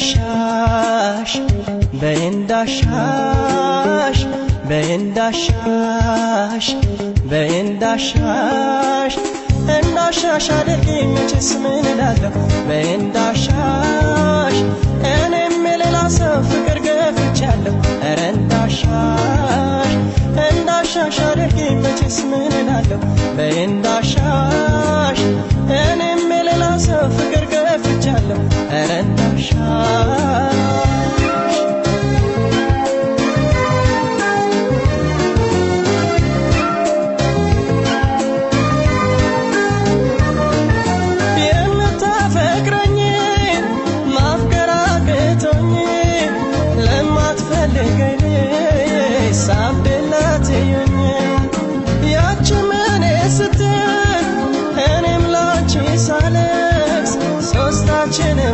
በእንዳሻሽ በእንዳሻሽ በእንዳሻሽ በእንዳሻሽ እንዳሻሽ አድርጊኝ መቼስ ምን እላለሁ በእንዳሻሽ እኔም የሌላ ሰው ፍቅር ገፍቻለሁ ኧረ እንዳሻሽ እንዳሻሽ አድርጊኝ መቼስ ምን እላለሁ በእንዳሻሽ እኔም የሌላ ሰው ፍቅር ገፍቻለሁ ኧረ እንዳሻሽ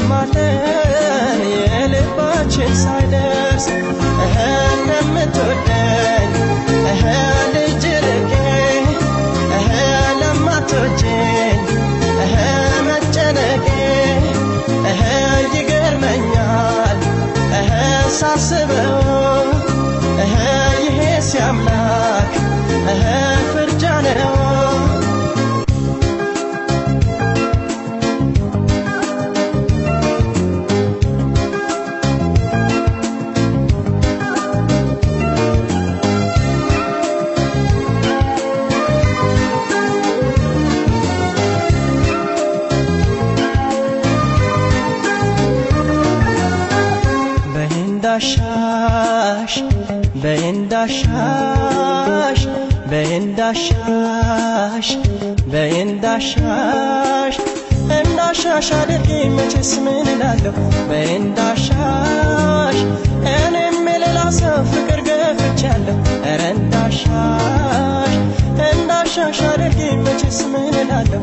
ማለን የልባችን ሳይደርስ ለምትወደኝ ልጅ ርቄ ለማትወጂኝ መጨነቄ ይገርመኛል ሳስበው ይሄ ሲያምላክ ፍርጃ ነው በእንዳሻሽ በእንዳሻሽ በእንዳሻሽ እንዳሻሽ አድርጊኝ መቼስ ምን እላለሁ በእንዳሻሽ እኔም የሌላ ሰው ፍቅር ገፍቻለሁ ኧረ እንዳሻሽ እንዳሻሽ አድርጊኝ መቼስ ምን እላለሁ